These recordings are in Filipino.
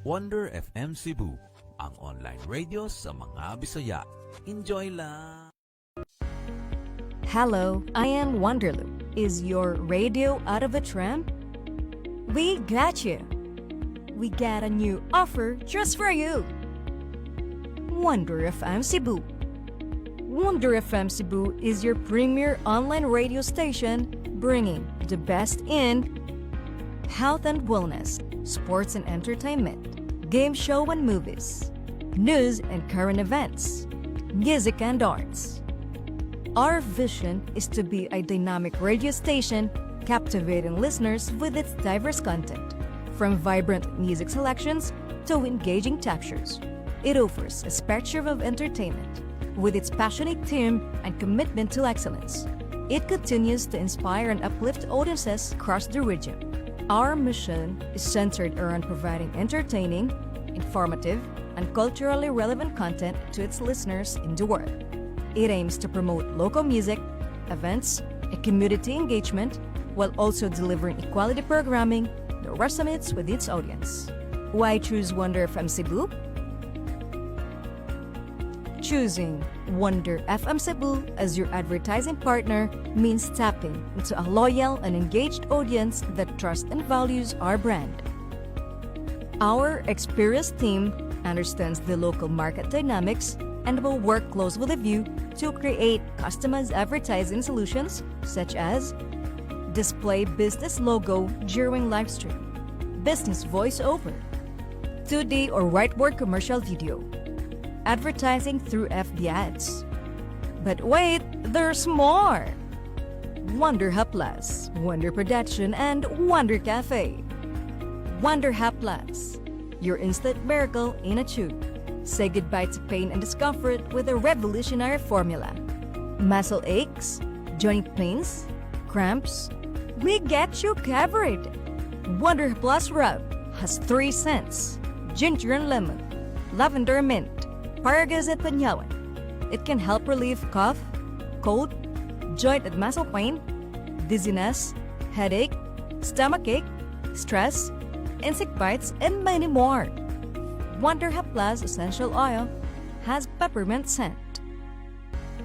Wonder FM Cebu, ang online radio sa mga Bisaya. Enjoy lang! Hello, I am Wonderloop. Is your radio out of a tram? We got you. We got a new offer just for you. Wonder FM Cebu. Wonder FM Cebu is your premier online radio station bringing the best in health and wellness, sports and entertainment, game show and movies, news and current events, music and arts. Our vision is to be a dynamic radio station captivating listeners with its diverse content, from vibrant music selections to engaging textures. It offers a spectrum of entertainment with its passionate team and commitment to excellence. It continues to inspire and uplift audiences across the region. Our mission is centered around providing entertaining, informative, and culturally relevant content to its listeners in the world. It aims to promote local music, events, and community engagement while also delivering equality programming that resonates with its audience. Why choose Wonder FM Cebu? Choosing Wonder FM Cebu as your advertising partner means tapping into a loyal and engaged audience that trusts and values our brand. Our experienced team understands the local market dynamics and will work close with you to create customized advertising solutions such as display business logo during live stream, business voiceover, 2D or whiteboard commercial video, advertising through FB ads. But wait, there's more! Wonder Hub Plus, Wonder Production, and Wonder Cafe. Wonder Hub Plus, your instant miracle in a tube. Say goodbye to pain and discomfort with a revolutionary formula. Muscle aches, joint pains, cramps, we get you covered. Wonder Plus Rub has 3 scents: ginger and lemon, lavender and mint, Paragas at Panyawan. It can help relieve cough, cold, joint and muscle pain, dizziness, headache, stomachache, stress, insect bites, and many more. Wonder Hub Plus Essential Oil has peppermint scent.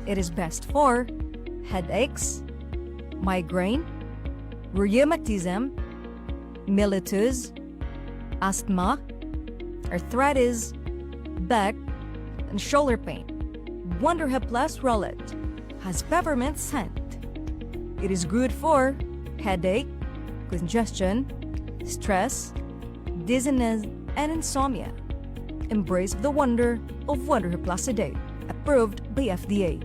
It is best for headaches, migraine, rheumatism, mellitus, asthma, arthritis, back, and shoulder pain. Wonder Hub Plus Rollet has peppermint scent. It is good for headache, congestion, stress, dizziness, and insomnia. Embrace the wonder of Wonder Hub Plus today, approved by FDA.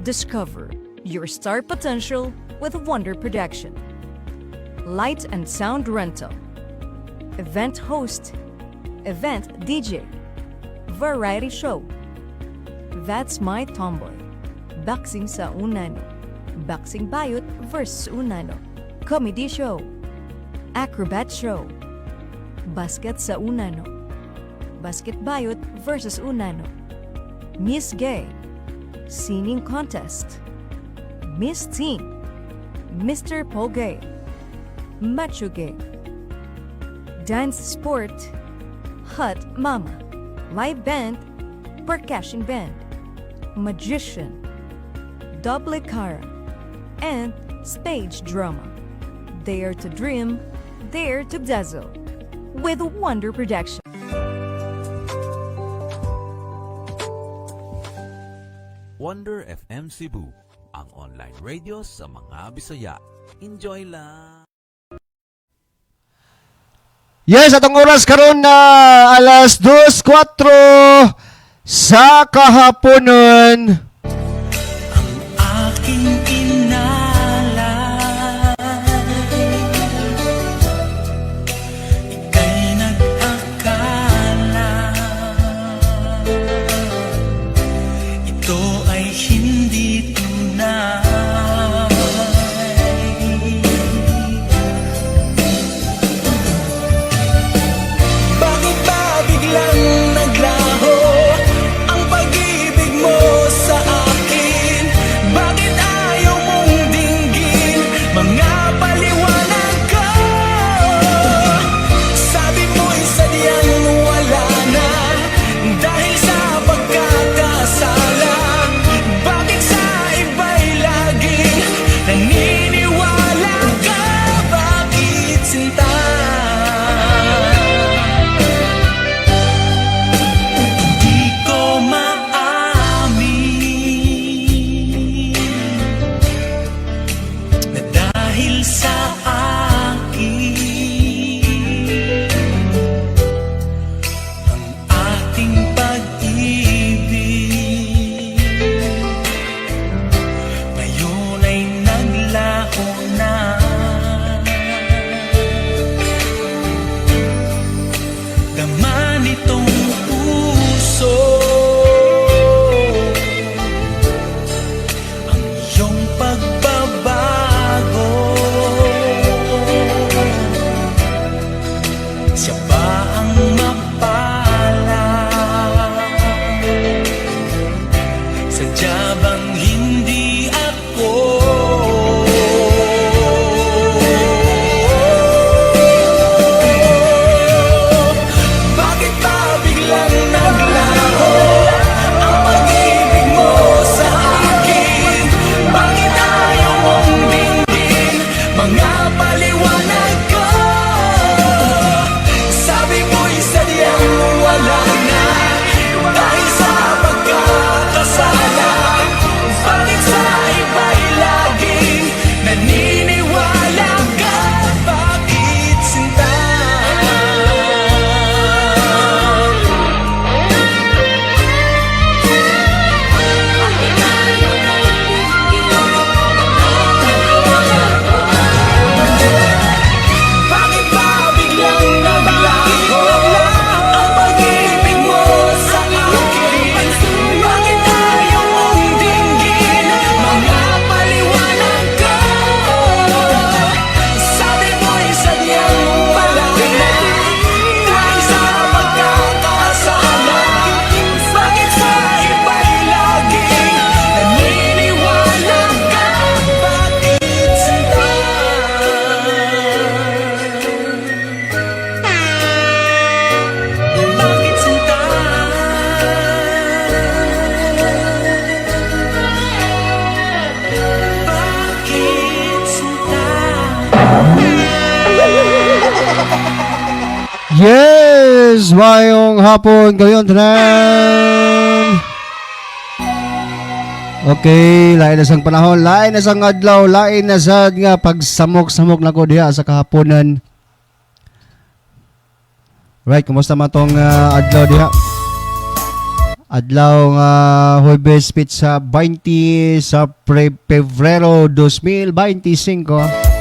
Discover your star potential with Wonder Production. Light and sound rental, event host, event DJ, variety show. That's My Tomboy, boxing sa Unano, boxing bayot versus Unano, comedy show, acrobat show, basket sa Unano, basket bayot versus Unano, Miss Gay, singing contest, Miss Teen, Mr. Pogay, Macho Gay, dance sport, Hot Mama, live band, percussion band, magician, double cara, and stage drama. Dare to dream, dare to dazzle with Wonder Production. Wonder FM Cebu, ang online radio sa mga Bisaya. Enjoy lang! Yes, atong oras karon na alas 2:04 sa kahaponon. Aking inalay, ika'y nag-akala ito ay hindi tunay. Bakit ba biglang naglaho ang pag-ibig mo sa Yes! Mayong hapon kayon tanan. Okay, lain na sang panahon, lain na sang adlaw, lain na sad nga pagsamok-samok na ko diha sa kahaponan. Right, kumusta man tong adlaw diha? Adlaw nga Huwebes Pizza 20 sa Pebrero 2025.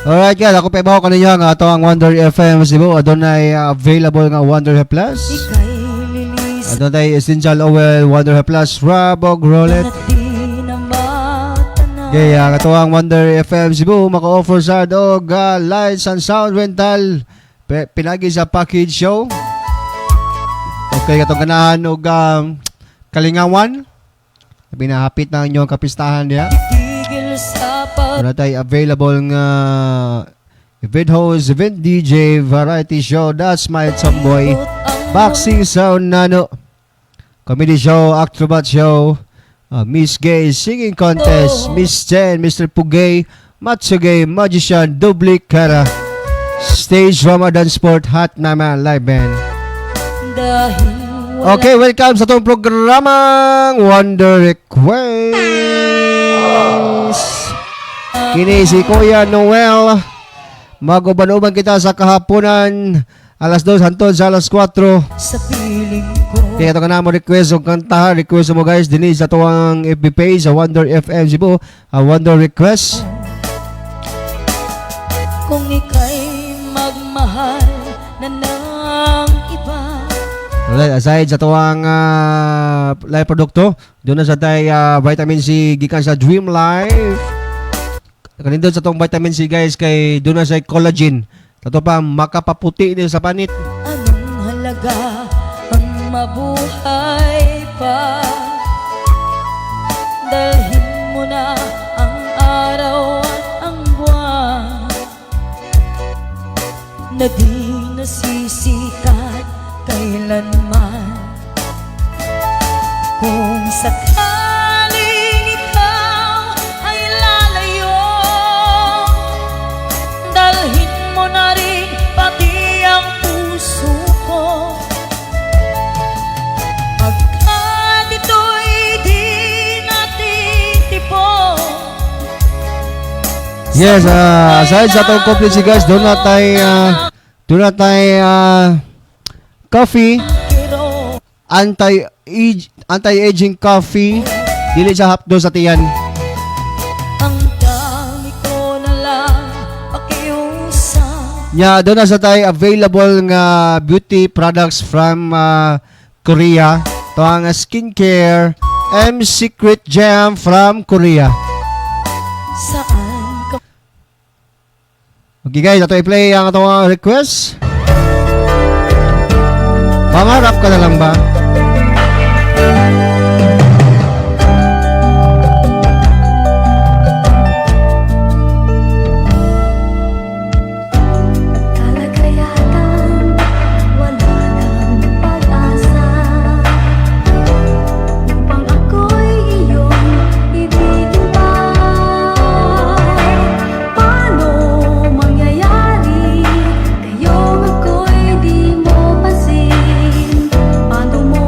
Alright guys, ako pa ibaw ko ninyo nga ito ang Wonder FM Cebu. Adunay available nga Wonder F Plus. Adunay Essential Oil Wonder F Plus Rabog Roulette. Okay, ito ang Wonder FM Cebu. Maka-offer sa dog lights and sound rental. Pinagi sa package show. Okay, katong ganahan og kalingawan. Binahapit na inyong kapistahan niya. Wala tayo available nga event host, event DJ, variety show, That's My Tomboy, boxing sound nano, comedy show, acrobat show, Miss Gay, singing contest, Miss Chen, Mr. Pugay, Matsugay, Magician, Dubli Kara, stage drama, dance sport, hot naman, live band. Okay, welcome sa itong programang Wonder Request. Kini si Kuya Noel. Mag-uban-uban kita sa kahaponan. Alas 2 hantod sa alas 4. Sa piling ko. Kaya ito ka na mo request o kantahan. Request mo guys. Dinis sa tuwang FB page sa Wonder FM Cebu. Wonder Request. Kung ika'y magmahal na ng iba. Alright, aside sa tuwang live produkto, doon na sa tayo vitamin C gikan sa Dream Life. Kanindot sa tong vitamin C guys kay doon na sa collagen. Tato pa makapaputi niyo sa panit. Anong halaga ang mabuhay pa? Dalhin mo na ang araw at ang buwan na di nasisikat kailanman. Kung sakaling ikaw ay lalayo, dalhin mo na rin pati ang puso ko. Pagkat ito'y di natitipon. Yes, aside sa itong complete si guys, doon na tayo coffee, anti-aging coffee, dili sa hapdo sa tiyan. Ang dami ko na lang pakiusap. Nya doon na sa tayo available nga beauty products from Korea. Ito ang skincare M Secret Jam from Korea. Saan ka? Okay guys, ito i-play ang itong request. Pangarap ka na lang ba? Kalagayahan, wala nang pag-asa. Upang ako'y iyong ibigin pa. Paano mangyayari? Ngayong ako'y di mo pansin. Paano mo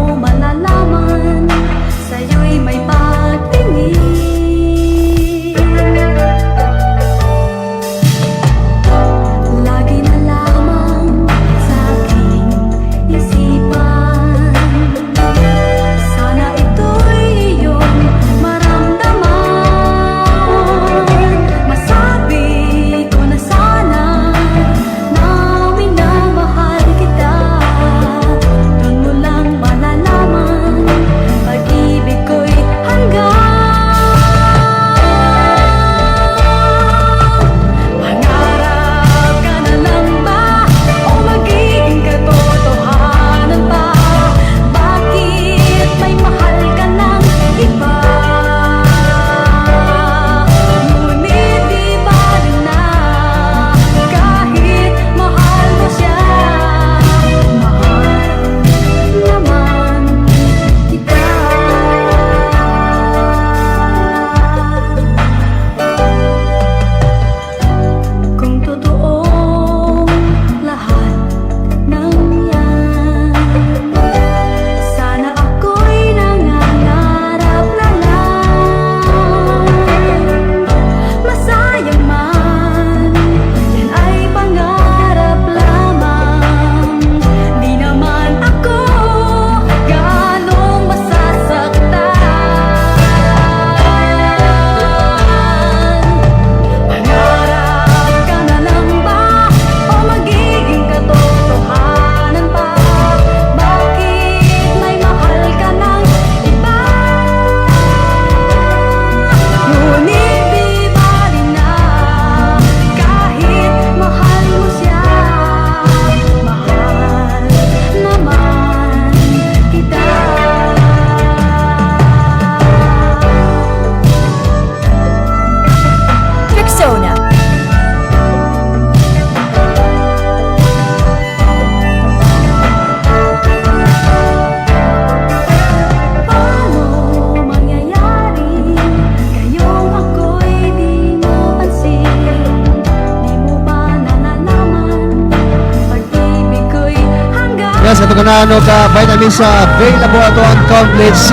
Plus katong ganahan ka vitamins sa available ato ang Complete C.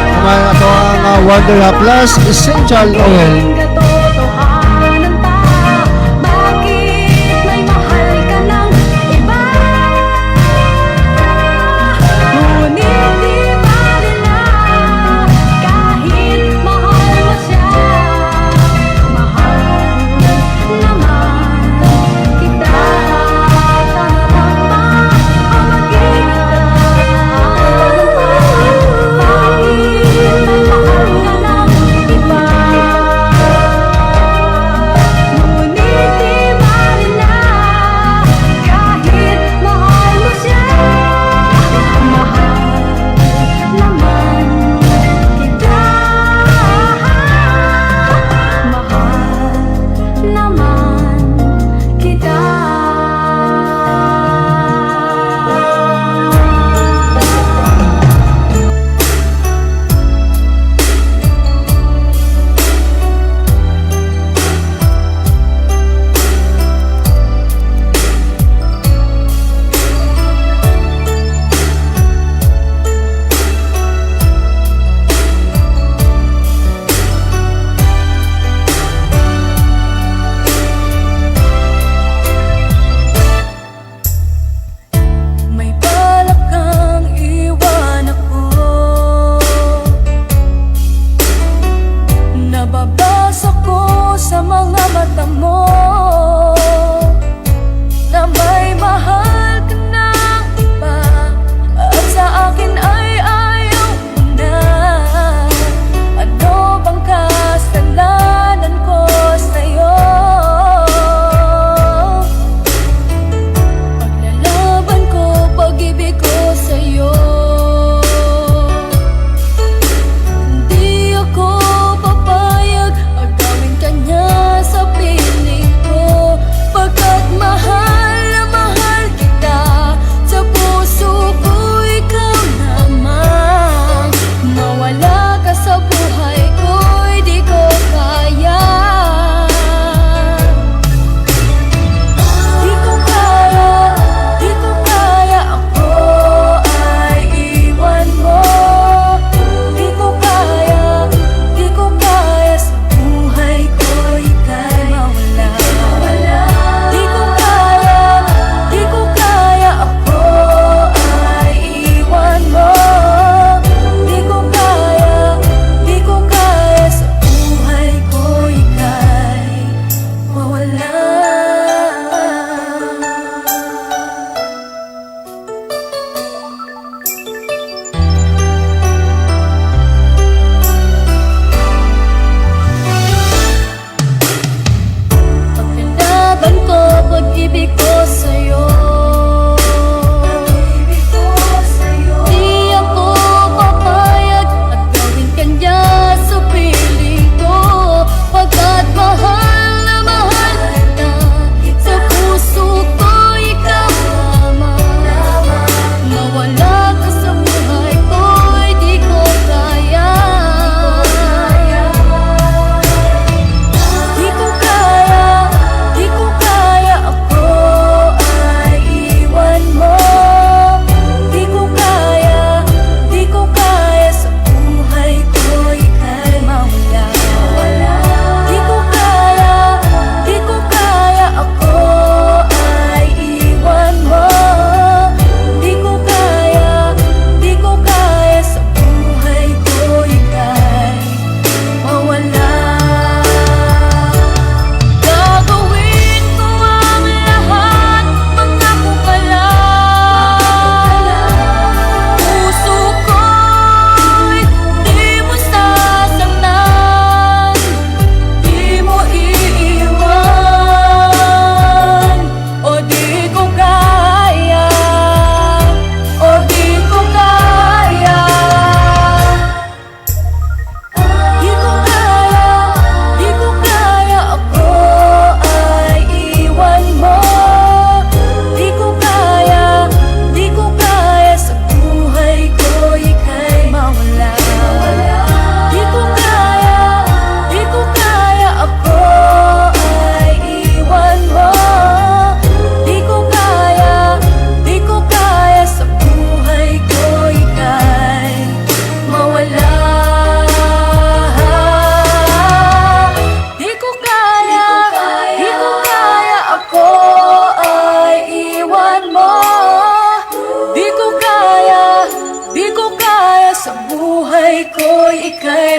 Kumain ato ang Wonder Plus Essential Oil. Katotohanan ba? Bakit may mahal ka ng iba? Ngunit di bali na kahit mahal mo siya. Mahal naman kita. Tanong ba ang magiging tanong ba? Bakit may mahal ka ng iba?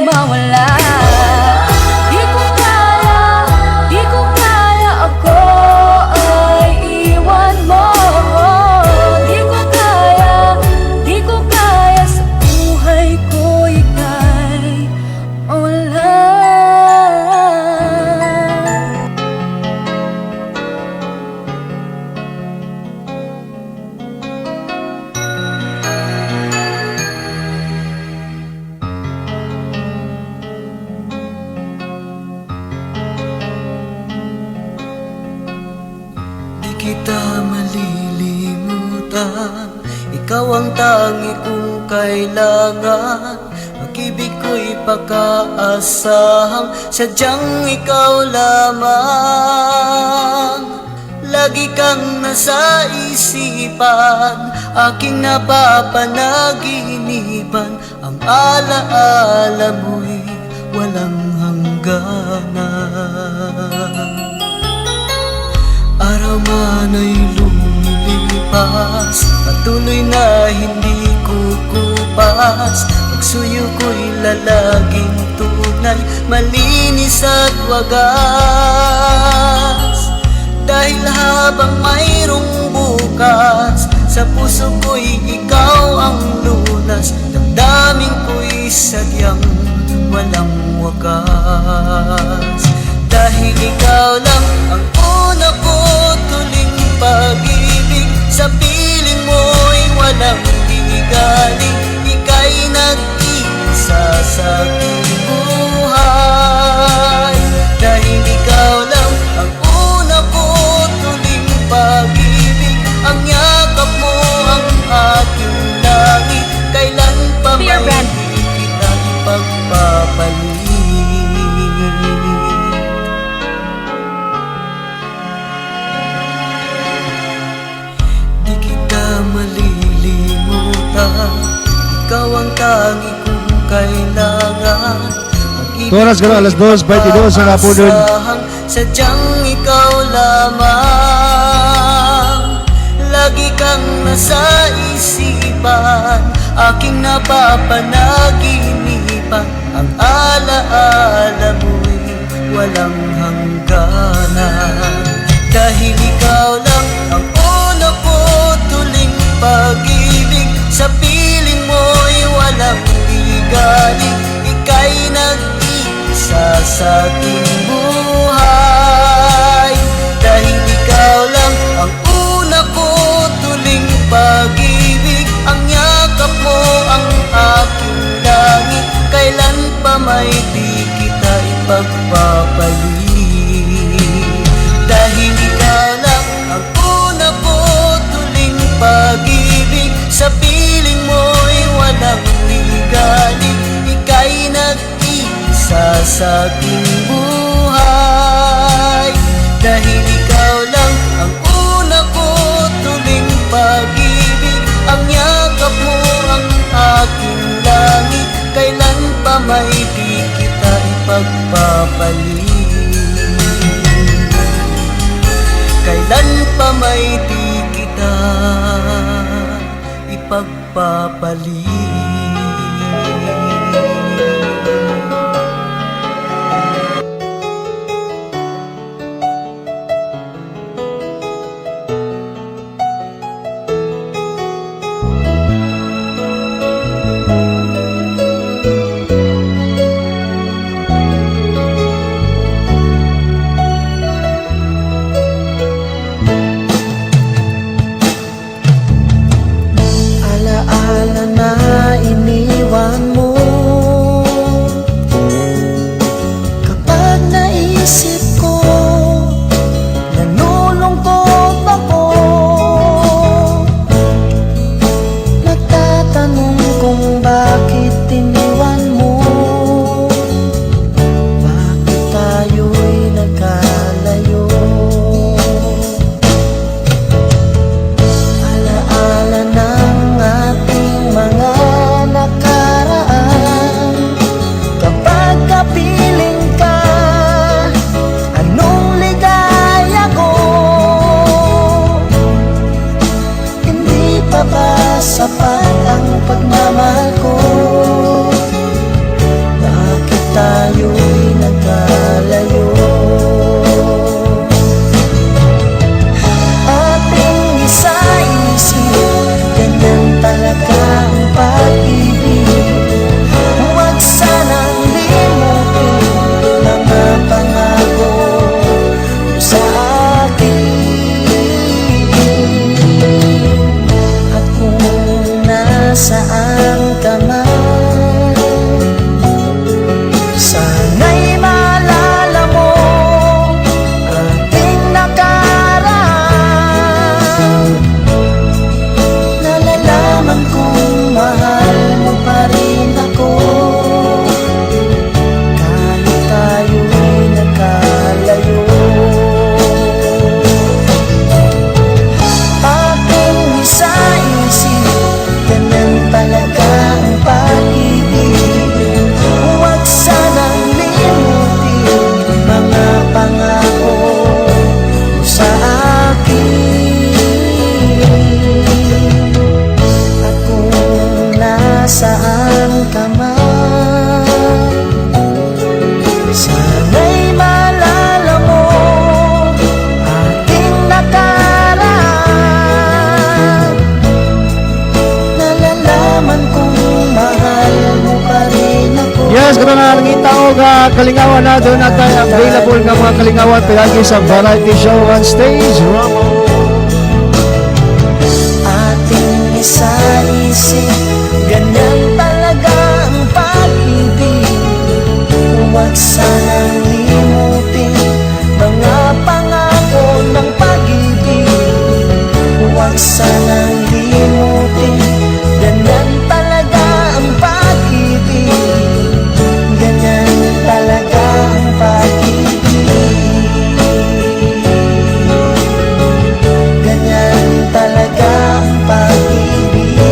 mawala. Di ko kaya ako ay iwan mo. Di ko kaya sa buhay ko ika'y mawala. Di kita malilimutan, ikaw ang tangi kong kailangan. Pag-ibig ko'y pagkaasahang sadyang ikaw lamang. Lagi kang nasa isipan, aking napapanaginipan. Ang alaala mo'y walang hangganan. Araw man ay lumilipas, patuloy na hindi kukupas. Pagsuyo ko'y lalaging tunay, malinis at wagas. Dahil habang mayroong bukas, sa puso ko'y ikaw ang lunas. Damdamin ko'y sadyang walang wagas. Dahil ikaw lang ang una ko tuling pag-ibig, sa piling mo'y walang gigaling. Ika'y nag-iisa sa aking buhay. Dahil ikaw lang ang una ko tuling pag-ibig, ang yakap mo ang aking langit. Kailan pa Beer may brand. di kita ipagpapalit. Di kita malilimutan, ikaw ang tangi kong kailangan. Pag-ibig Oras ka na, alas 2:22 sa hapon. aasahang sadyang ikaw lamang. Lagi kang nasa isipan, aking napapanaginipan. Ang alaala mo'y walang hangganan. Dahil ikaw lang ang una ko tuling pag-ibig, sa piling mo'y walang ligalig. Ika'y nag-iisa sa aking buhay. Dahil ikaw lang ang una ko tuling pag-ibig, ang yakap mo ang aking langit. Kailan pa may di kita ipagpapalit. Dahil ikaw lang ang una ko tuling pag-ibig, sa piling mo'y walang ligalig. Ika'y nag-iisa sa aking buhay. Dahil ikaw lang ang una ko tuling pag-ibig, ang yakap mo ang aking langit. Kailan pa may di kita ipagpapalit. Kailan pa may di kita ipagpapalit. Alaala na iniwan mo, kapag naisip ko, nanulungkot ako. Nagtatanong kung bakit iniwan mo, bakit tayo'y nagkalayo. Alaala ng ating mga nakaraan, kapag kapiling ka, anong ligaya ko. Hindi pa ba sapat ang pagmamahal ko? nasaan ka man, sana'y maalala mo ating nakaraan. Nalalaman kong mahal mo pa rin ako, kahit tayo'y nagkalayo. Aking isa-isip, ganun talaga ang pag-ibig. Huwag sanang limutin mga pangako mo sa akin. At kung nasaan ka man, sana'y maalala mo ating nakaraan. Nalalaman kong mahal mo pa rin ako. Yes, kato na nangita o kalingawan na doon na tayo available nga mga kalingawan pilagi sa variety show on stage. Ramo. Ating isa-isip, ganyan talaga ang pag-ibig. Huwag sanang limutin mga pangako ng pag-ibig. Huwag sanang limutin, ganyan talaga ang pag-ibig. Ganyan talaga ang pag-ibig. Ganyan talaga ang pag-ibig.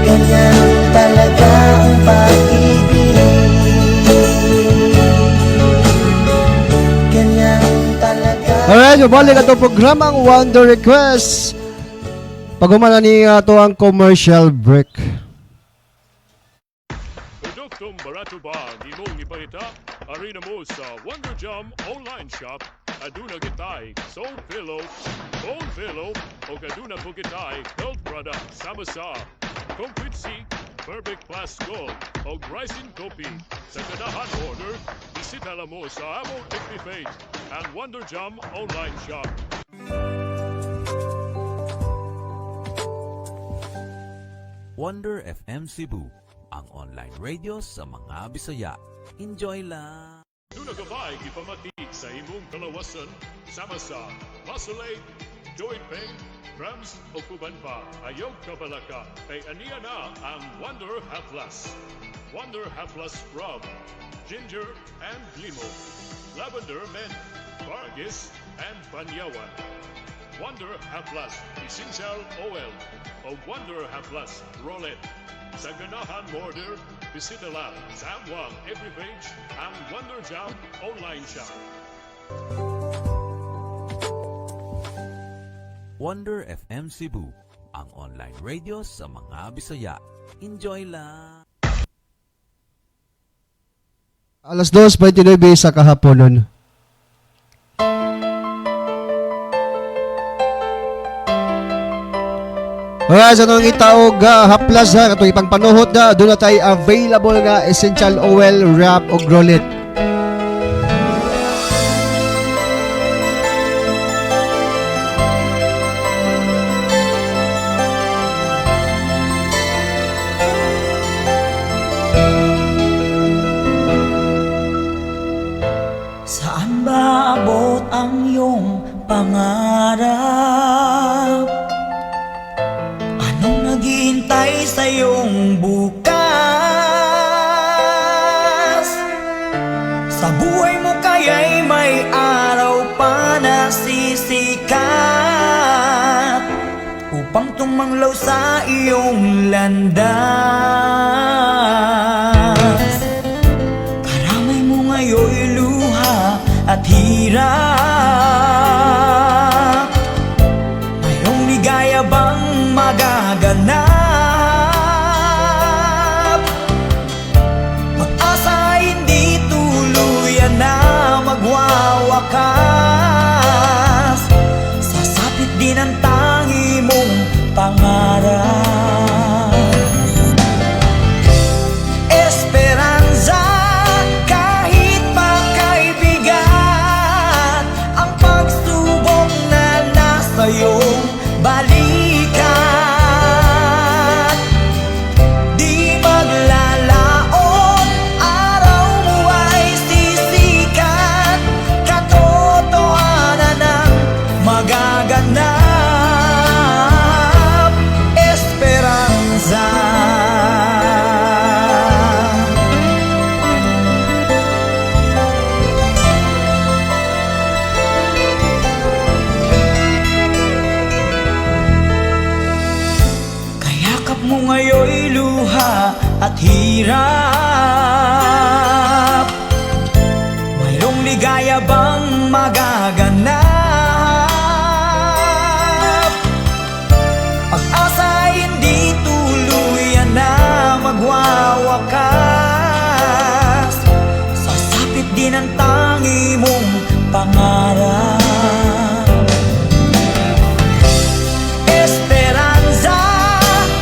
Ganyan talaga ang pag-ibig. Ganyan talaga. Alright, mabalik ato programang Wonder Request. Pagumana ni ato ang commercial break. Produktong barato ba ang imong ipahita? Arena mo sa Wonder Jam online shop. Aduna gitay soul pillow, bone pillow, o kaduna po gitay health product sama sa Complete C, Perfect Plus Gold, o Rising Coffee. Sa kadahan order, bisita lang mo sa among Page and Wonder Jam online shop. Wonder FM Cebu, ang online radio sa mga Bisaya. Enjoy lang! Duna gabay ipamatik sa imong kalawasan sama sa muscle ache, joint pain, cramps o kuban pa. Ayaw kabalaka kay aniya na ang Wonder Haplas. Wonder Haplas Rub, Ginger and Limo, Lavender Mint, Vargis and Banyawan. Wonder Haplas Essential Oil o Wonder Haplas Roulette. Sa ganahan order, bisita lang sa amwang every page ang Wonder Jam online shop. Wonder FM Cebu, ang online radio sa mga Bisaya. Enjoy lang! Alas 2:29 sa kahaponon. Alright, sa nung itaog haplas ha, katong ipang panuhot na, doon na tayo available nga essential oil, wrap o grolet. Saan ba abot ang iyong pangarap? Anong naghihintay sa iyong bukas? Sa buhay mo kaya'y may araw pa na sisikat upang tumanglaw sa iyong landas. Karamay mo ngayon'y luha at hirap. Mayroong ligaya bang magaganap? Pag-asa hindi tuluyan na magwawakas. Sasapit din ang tangi mong pangarap. Esperanza, kahit pa kaibigan, ang pagsunod hirap. Mayroong ligaya bang magaganap? Pag-asa hindi tuluyan na magwawakas. Sasapit din ang tangi mong pangarap. Esperanza,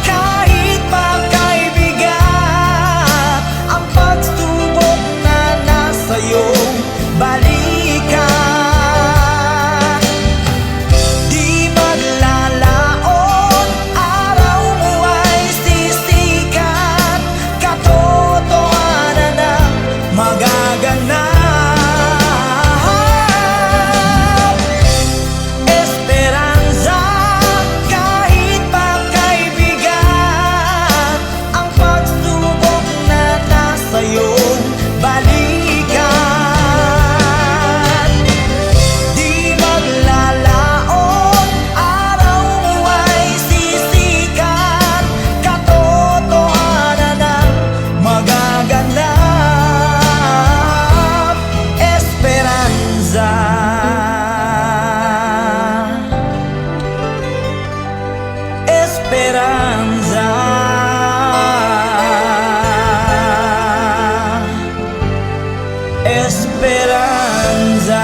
kahit magkaibigan, ang pagsubok na nasa iyong balikan. Di maglalaon, araw mo ay sisikat, katotohanan ang magaganap. Esperanza, kahit magkaibigan, ang pagsubok na nasa iyong balikan. Di maglalaon, araw mo ay sisikat, katotohanan ang magaganap. Esperanza. Esperanza. Esperanza.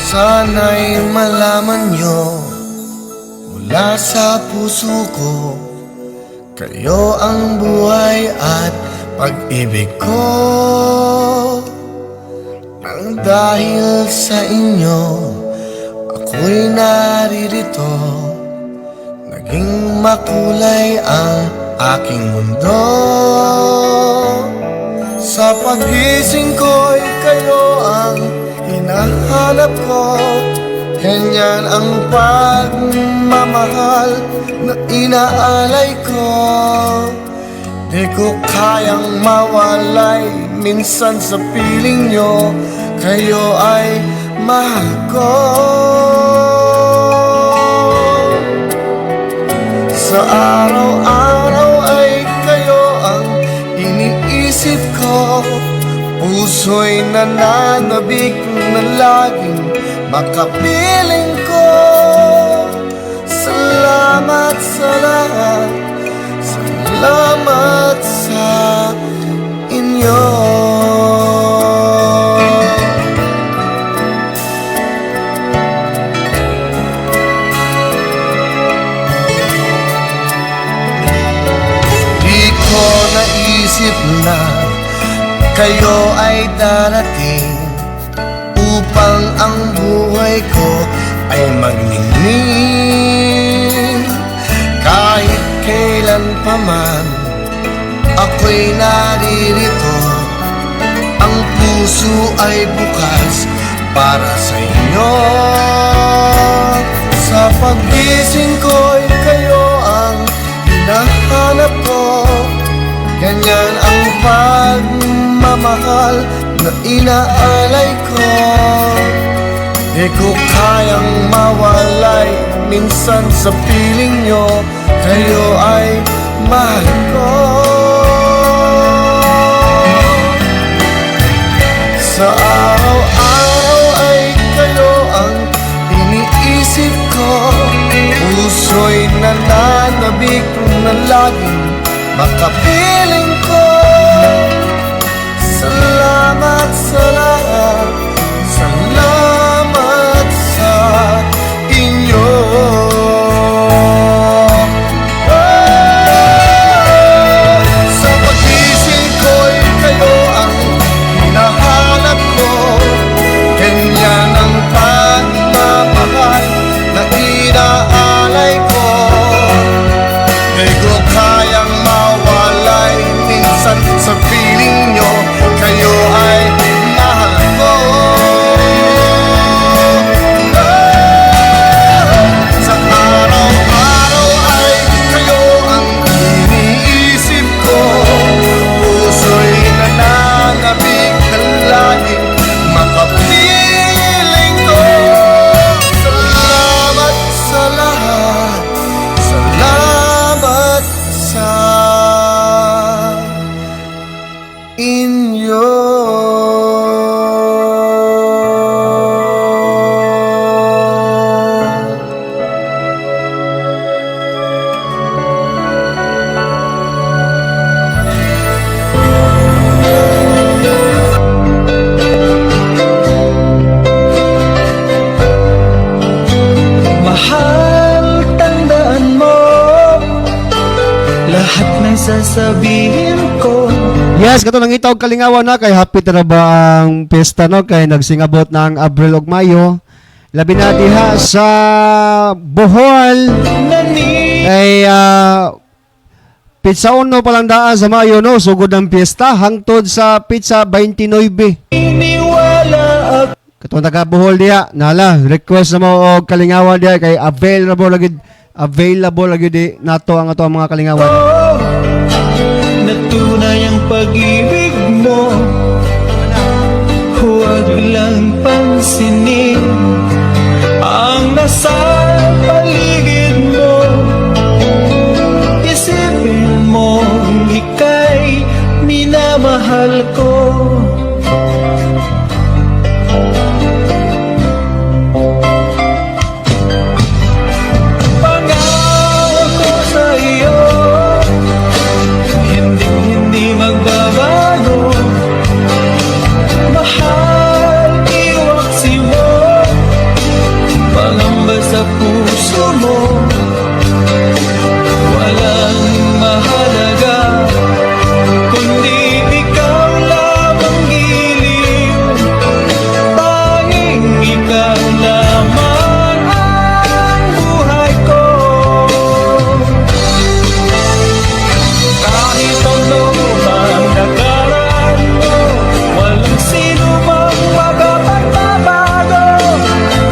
Sana'y malaman nyo mula sa puso ko, kayo ang buhay at pag-ibig ko. Nang dahil sa inyo, ako'y naririto. Naging makulay ang aking mundo. Sa paggising ko'y kayo ang hinahanap ko. Ganyan ang pagmamahal na inaalay ko. Di ko kayang mawalay minsan sa piling nyo. Kayo ay mahal ko. Sa araw-araw ay kayo ang iniisip ko. Puso'y nananabik na laging makapiling ko. Salamat sa lahat, salamat sa inyo. Di ko naisip na kayo ay darating upang ang buhay ko ay magningning. Kahit kailan pa man ako'y naririto, ang puso ay bukas para sa inyo. Sa paggising ko'y kayo ang hinahanap ko. Ganyan ang pagmamahal na inaalay ko. Di ko kayang mawalay minsan sa piling nyo. Kayo ay mahal ko. Sa araw-araw ay kayo ang iniisip ko. Puso'y nananabik na laging makapiling ko. Salamat sa lahat, salamat sa inyo. Sa paggising ko'y kayo ang hinahanap ko. Ganyan ang pagmamahal na inaalay ko. Di ko kayang mawalay sasabihin ko. Yes, kato nang itaw kalingawan na kay happy na ba ang piyesta no kay nagsingabot na ang Abril ug Mayo. Labi na diha sa Bohol. Ay pizza uno pa lang daan sa Mayo no, sugod ang piyesta hangtod sa pizza 29. Katong taga Bohol diha, nala request na mo og kalingawan diha kay available lagi di nato ang ato ang mga kalingawan. Natunay ang pag-ibig mo, huwag lang pansinin ang nasa paligid mo. Isipin mo, ika'y minamahal ko. Pangako sa iyo, hindi magbabago. Mahal, iwaksi mo, pangamba sa puso mo. Walang mahalaga, kundi ikaw lamang giliw. Tanging ikaw lamang ang buhay ko. Kahit ano mang nakaraan mo, walang sino mang makapagbabago.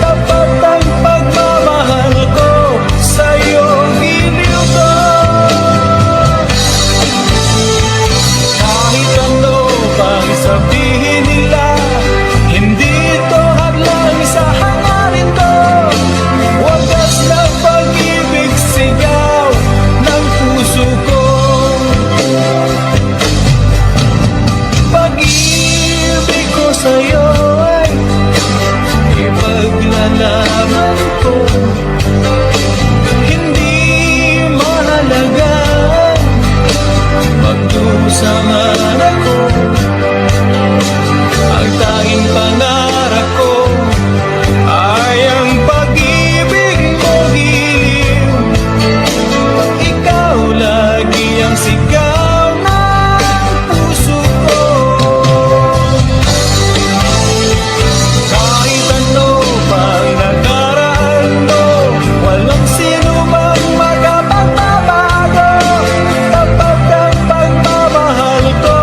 Tapat ang pagmamahal ko sa'yo, giliw ko. Kahit ano pang sabihin nila, hindi ito hadlang sa hangarin ko. Wagas na pag-ibig, sigaw ng puso ko. Pag-ibig ko sa'yo ay ipaglalaban ko. Hindi mahalaga magdusa man ako. Ang tanging pangarap ko ay ang pag-ibig mo, giliw. Ikaw lagi ang sigaw ng puso ko. Kahit ano pang nakaraan mo, walang sino mang makapagbabago. Tapat ang pagmamahal ko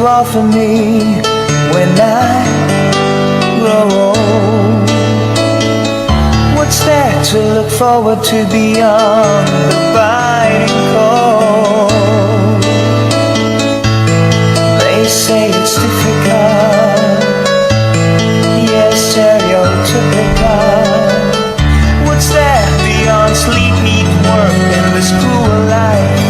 offer me when I grow old? What's there to look forward to beyond the biting cold? They say it's difficult, yes, stereotypical. What's there beyond sleep, eat, work, and this cruel life?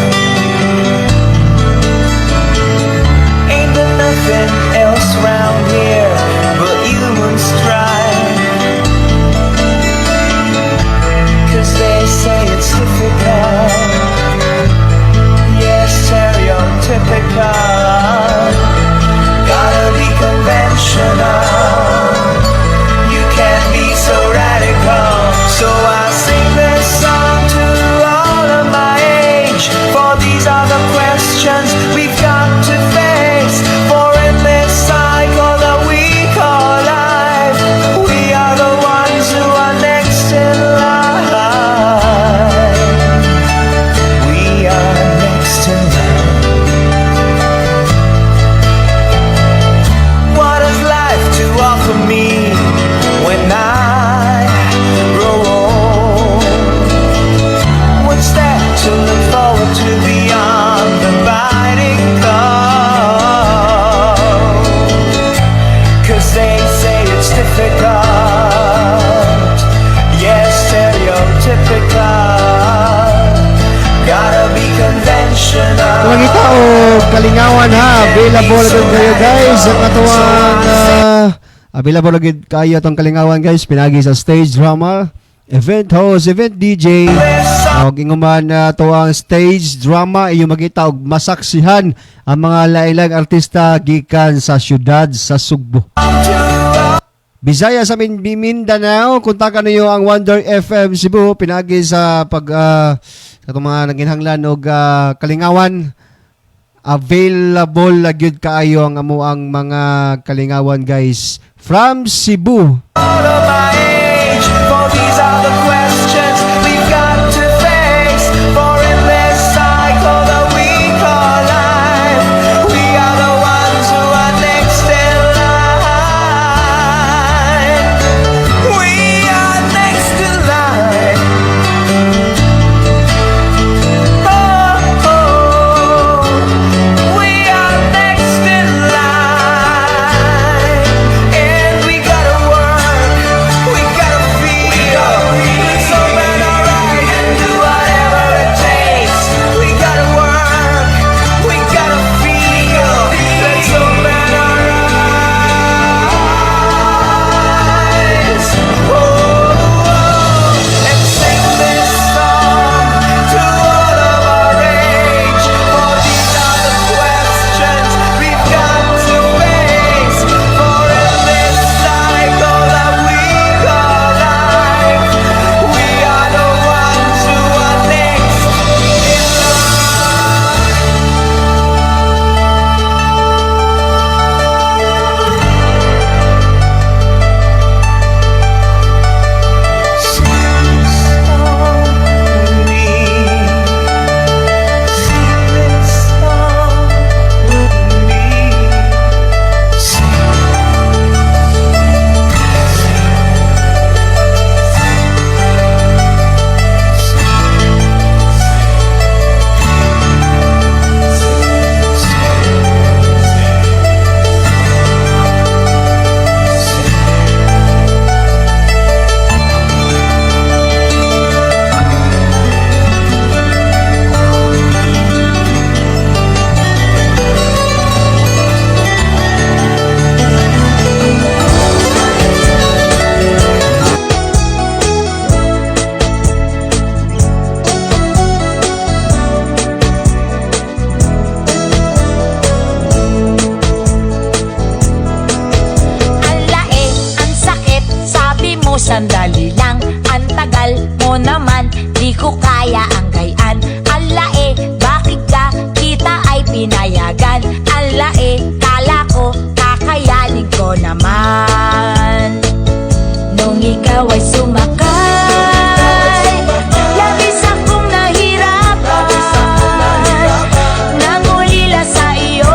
Ain't there nothing else round here but human strife? 'Cause they say it's difficult, yes, stereotypical. Gotta be conventional, you can't be so radical. So I sing this song to all of my age, for these are the questions we've got to face. For in this cycle that we call life, we are the ones who are next in line. We are next in line. What has life to offer me when I grow old? What's there to look forward to beyond the biting cold? 'Cause they say it's difficult, yes, stereotypical. Gotta be conventional. Mga tao, kalingawan ha, available agad kayo guys. Ang katuwang available agad kayo itong kalingawan guys. Pinagi sa stage drama, event host, event DJ. Huwag inguman na ito ang stage drama. Iyo magita og masaksihan ang mga lailang artista gikan sa syudad sa Sugbo. Bisaya sa Mindanao, kuntakan niyo ang Wonder FM Cebu. Pinagi sa pag sa itong mga naginhanglan og kalingawan. Available lagyud kaayo ang amuang mga kalingawan guys from Cebu. All of my age, for these are the questions we've got to face. For in this cycle that we call life, we are the ones who are next in line. We are next in line. Oh, oh, we are next in line. And we gotta work, we gotta feel, let's open our eyes and do whatever it takes. We gotta work, we gotta feel, let's open our eyes. Oh, and sing this song to all of our age, for these are the questions we've got to face. For in this cycle that we call life, we are the ones who are next in sandali lang, ang tagal mo naman, di ko kaya ang gayan. Alae, bakit ka kita ay pinayagan? Alae, kala ko kakayanin ko naman. Nung ikaw ay sumakay, labis akong nahirapan, nangulila sa iyo.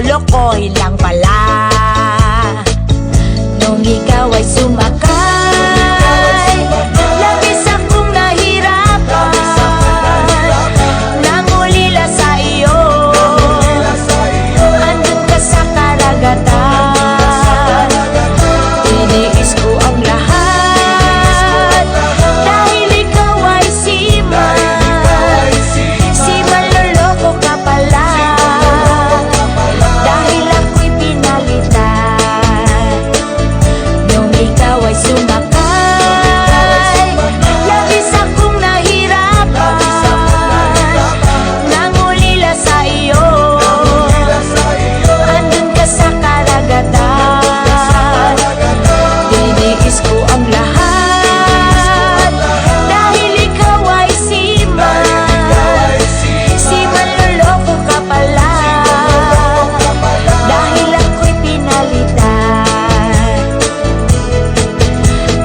lolokohin lang pala. Nung ikaw ay sumakay, labis akong nahirapan, nangulila sa iyo, andun ka sa karagatan. Tiniis ko ang lahat, dahil ikaw ay seaman. Seaman, loloko ka pala, dahil ako'y pinalitan. Nung ikaw ay sumakay, labis akong nahirapan, nangulila sa iyo, andun ka sa karagatan. Tiniis ko ang lahat, dahil ikaw ay seaman. Seaman, loloko ka pala, dahil ako'y pinalitan.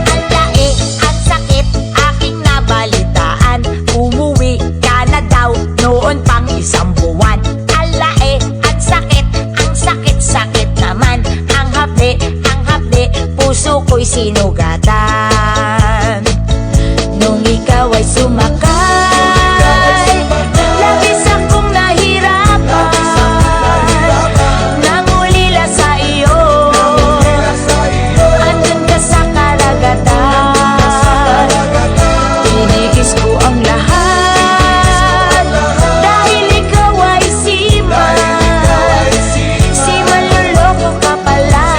Ang lae, ang sakit, aking nabalitaan, umuwi ka na daw noon pang 1 buwan. Ang lae, ang sakit naman, ang hapde, puso ko'y sinugatan. Nung ikaw ay sumakay, labis akong nahirapan, nangulila sa iyo, andun ka sa karagatan. Tiniis ko ang lahat, dahil ikaw ay seaman. Seaman, loloko ka pala,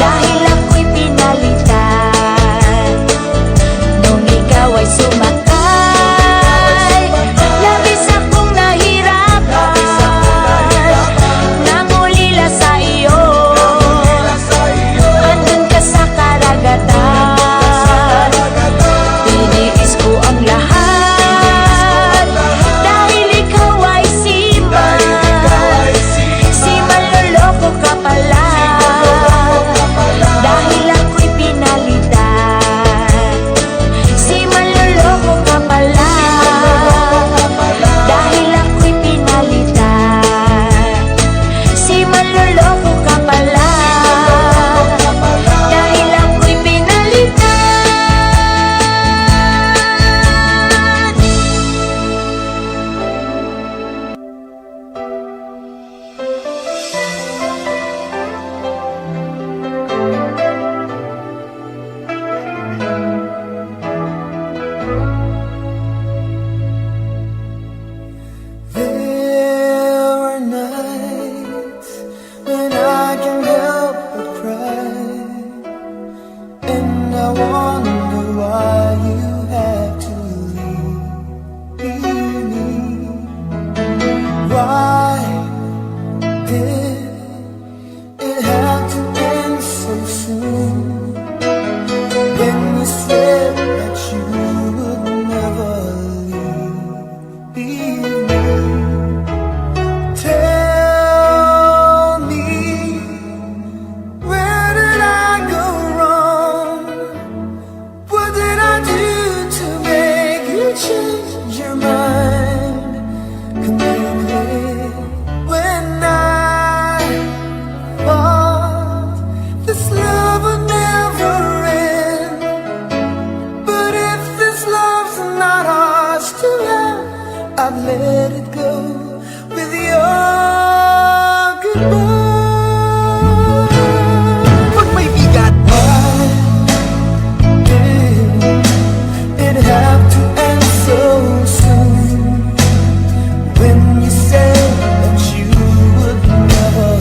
dahil ako'y pinalitan. Nung ikaw ay sumakay, labis akong nahirapan, nangulila sa iyo, andun ka sa karagatan. Tiniis ko ang lahat, dahil ikaw ay seaman. Seaman, loloko ka pala, dahil ako'y pinalitan. Seaman, loloko ka pala, dahil ako'y pinalitan. Seaman, loloko ka pala, dahil ako'y pinalitan. There are nights when I can't help but cry, and I wonder why you had to leave me. Why did it have to end so soon? When you said that you would never leave me. Tell me, where did I go wrong? What did I do to make you change your mind completely? When I thought this love would never end, but if this love's not ours to have, I'd let it go with your goodbye. But baby, got why did it have to end so soon? When you said that you would never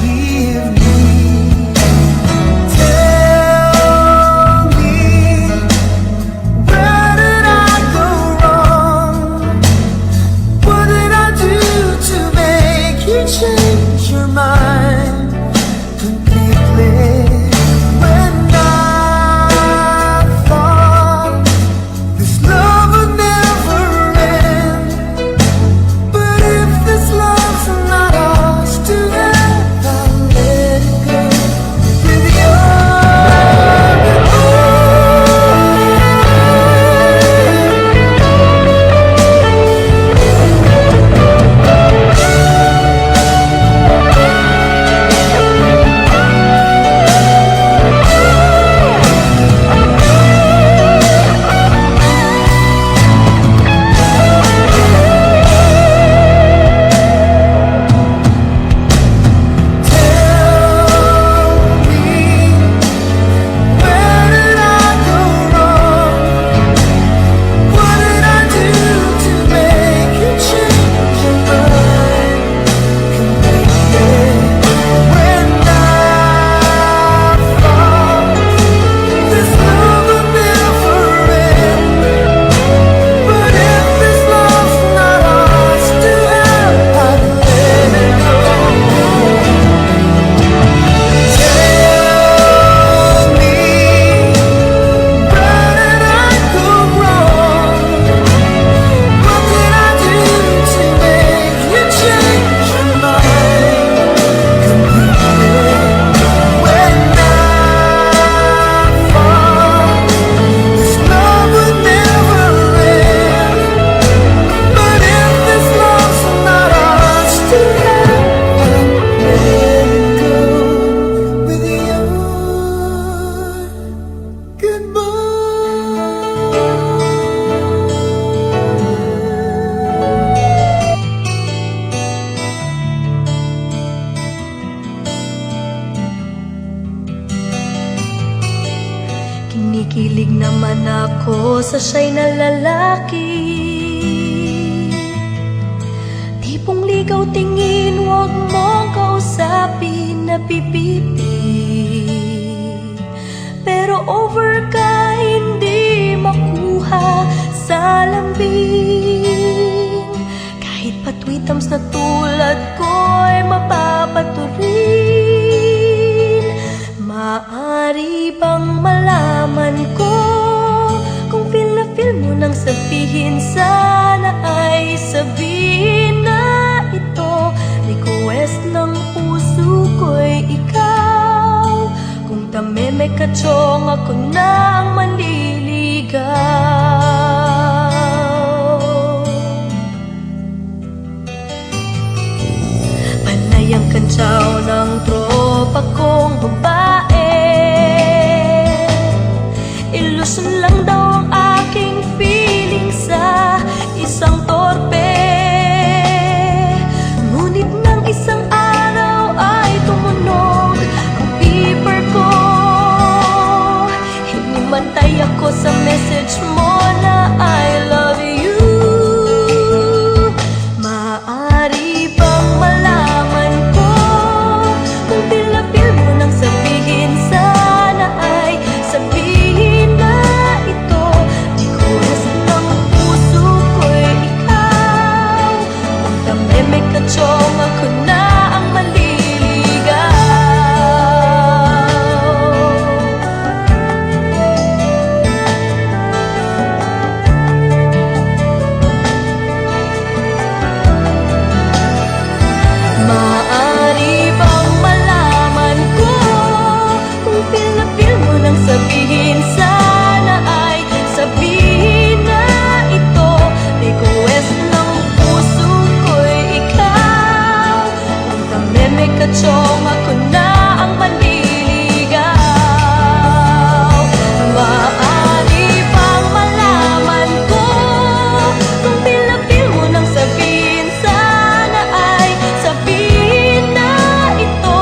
leave me. Tell me, where did I go wrong? What did I do to make you change? Mahilig naman ako sa siya'y na lalaki. Tipong ligaw tingin, huwag mong kausapin na pipipi. Pero over ka, hindi makuha sa lambing. Kahit patwitams na tulad ko'y mapapaturin. Maari bang malaman ko kung feel na feel mo nang sabihin? Sana ay sabihin na ito. Request ng puso ko'y ikaw. Kung tameme ka chong, ako na ang manliligaw. Panay ang kantsaw ng tropa kong babae. Ilusyon lang daw ang aking feeling sa isang torpe. Ngunit ng isang araw ay tumunog ang beeper ko. Hinimantay ako sa message mo na I love you. Maari bang malaman ko kung feel na feel mo nang sabihin? Sana ay sabihin na ito. Request ng puso ko'y ikaw. Kung tameme ka chong, ako na ang maliligaw. Maari bang malaman ko kung feel na feel mo nang sabihin? Sana ay sabihin na ito. Request ng puso ko'y ikaw. Kung tameme ka chong, ako na ang manliligaw. Maari bang malaman ko kung feel na feel mo nang sabihin? Sana ay sabihin na ito.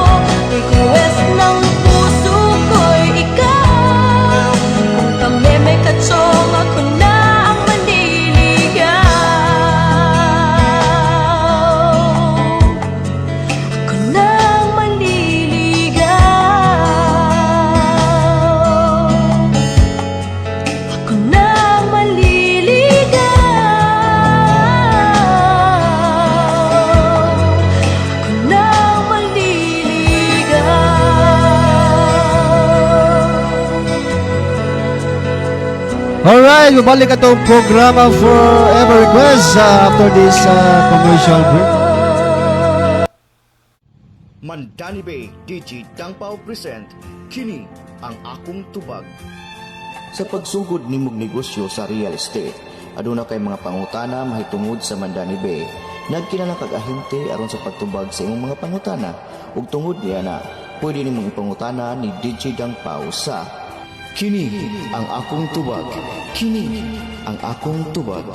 Request ng puso ko'y ikaw. Kung tameme ka chong, ako na ang manliligaw. Ako na ang manliligaw. Ako na ang manliligaw. Ako na ang manliligaw. Alright, babalik itong programa for ever request after this commercial break. Mandani Bay DJ Tangpaw present Kini ang akong tubag. Sa pagsugod nimong negosyo sa real estate, aduna kay mga pangutana mahitungod sa Mandani Bay. Nagkinala kag ahente aron sa pagtubag sa imong mga pangutana ug tungod niya na pwede nimong ipangutana ni DJ Tangpaw sa Kini ang akong tubag. Kini ang akong tubag.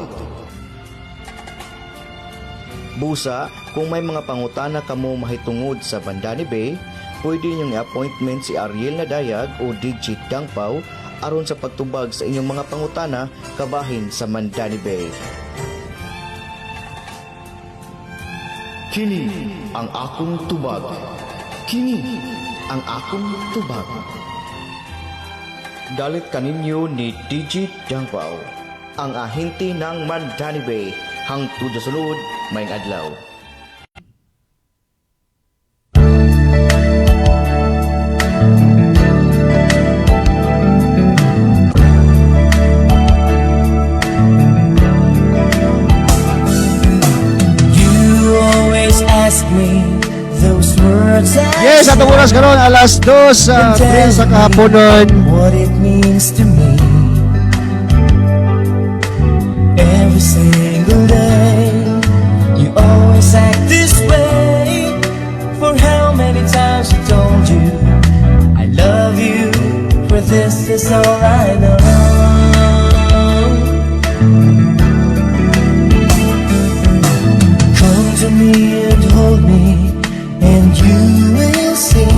Busa, kung may mga pangutana kamo mahitungod sa Mandani Bay, pwede niyong i-appointment si Ariel Nadayag o DJ Tangpaw aron sa pagtubag sa inyong mga pangutana kabahin sa Mandani Bay. Kini ang akong tubag. Kini ang akong tubag. Dalit kaninyo ni DJ Tangpaw, ang ahente ng Mandani Bay. Hangtod sa sunod, may adlaw. You always ask me those words that Yes, atong oras karon alas 2 sa sa kahaponon. what it means to me. Every single day, you always act this way. For how many times I told you I love you, for this is all I know. Come to me and hold me, and you will see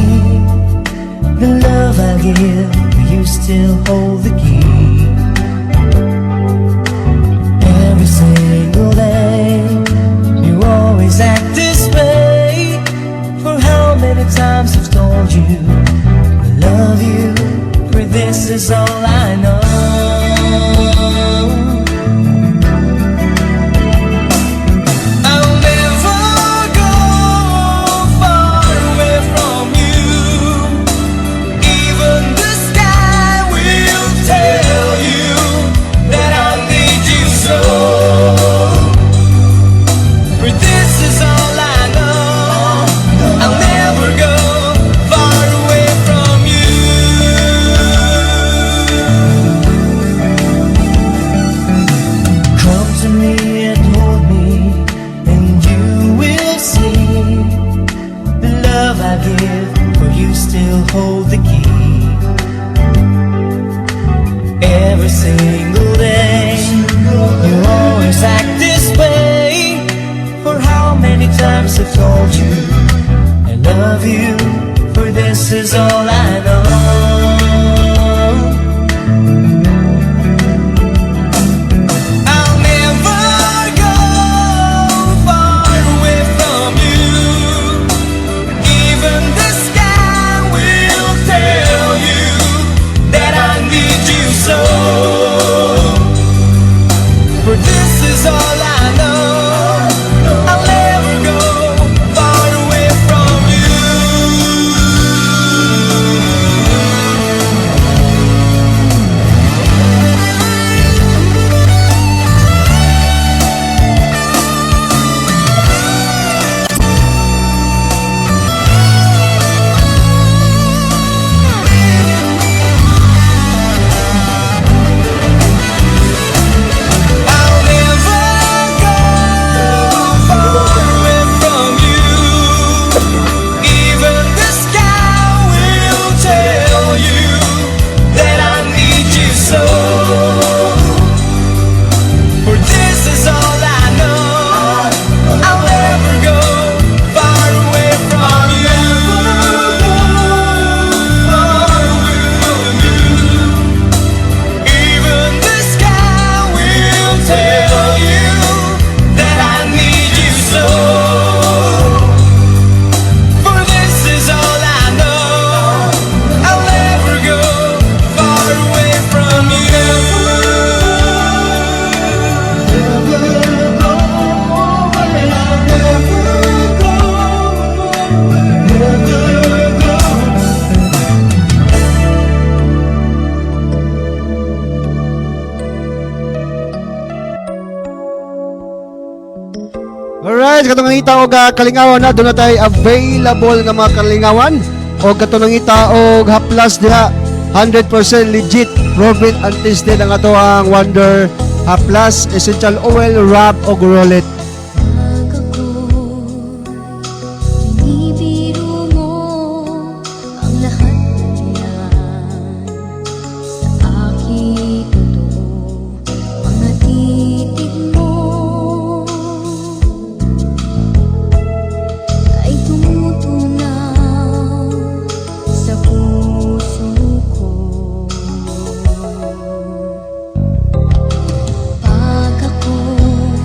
the love I give, you still hold the key. I give, for you still hold the key. Every single day, you always act this way. For how many times I've told you I love you, for this is all I know. I'll never go far away from you. Even the sky will tell you that I need you so. For this is all I know. I'll never go far away from you. I'll never go far away from you. Even the sky will tell you that I need you so. For this is all I know. I'll never go far away from you. Even the sky will tell you that I need you so. For this is all I know. I'll never go far away from you. Alright, katong ngita og kalingawan na doon na tayo available nga mga kalingawan o katong ngita og haplas diha 100% legit proven and tested ang ato ang Wonder Haplas Essential Oil Wrap og Roulette. Binibiro mo ang lahat ng yan sa aking totoo, mga titig mo ay tumutunaw sa puso ko. Pag ako'y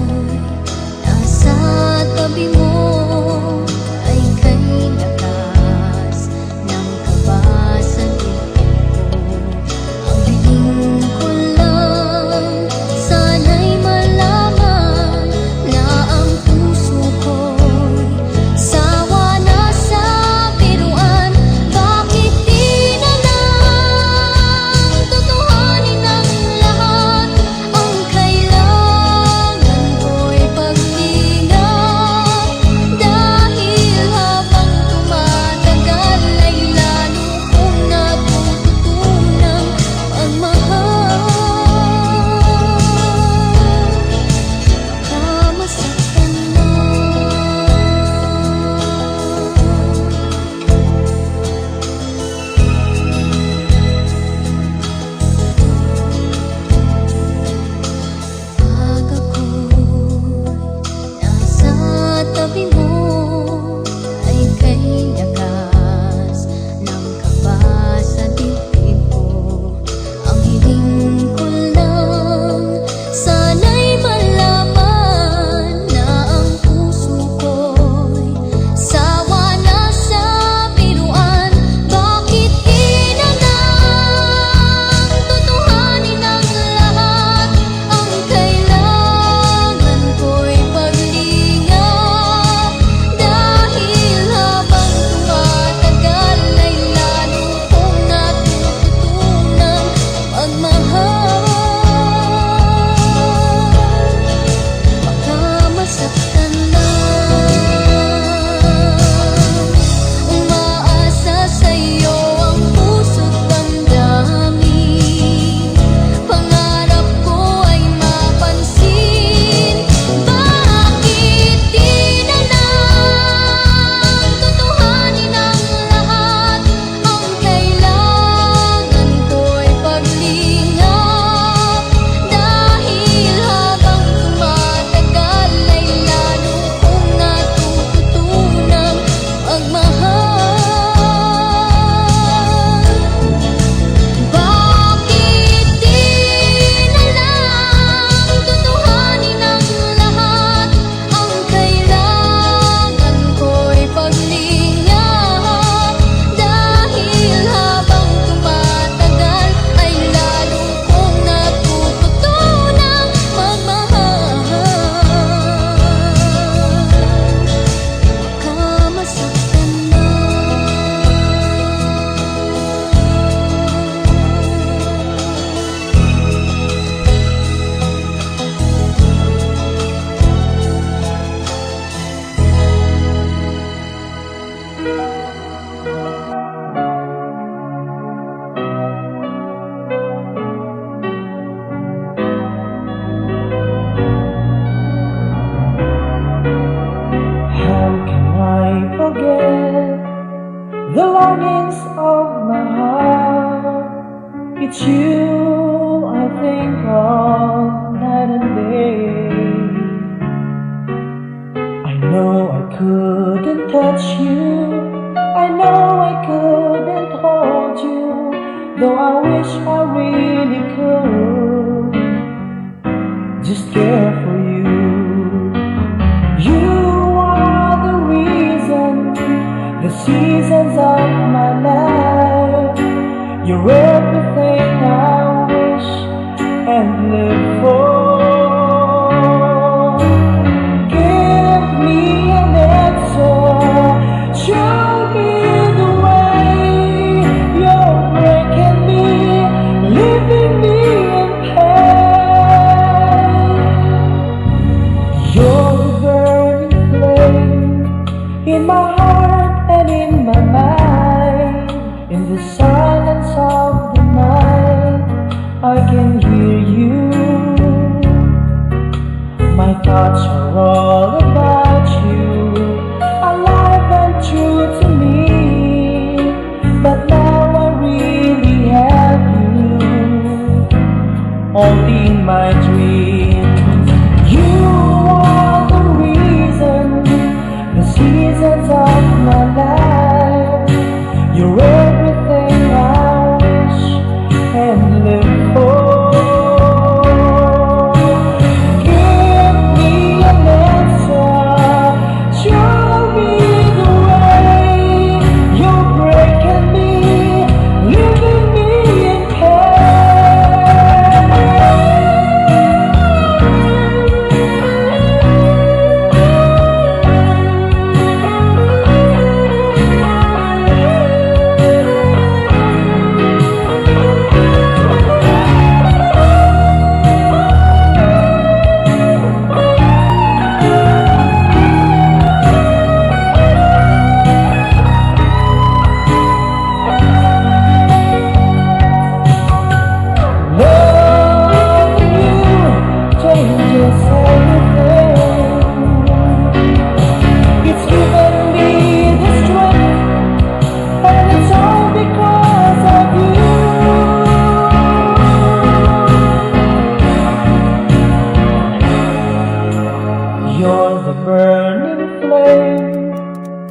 How can I forget the longings of my heart? It's you I think of night and day. I know I couldn't touch you, I know I couldn't hold you, though I wish I really could just care for you. You are the reason, the seasons of my life. You're everything I wish and live for. Give me an answer, show me the way. You're breaking me, leaving me in pain. You're the burning flame in my heart and in my mind. In the silence of the night, I can hear you. My thoughts are all about you, alive and true to me. But now I really have you, only in my dreams. You are the reason, the seasons of my life. You're everything I wish and live for. Give me an answer, show me the way. You're breaking me, leaving me in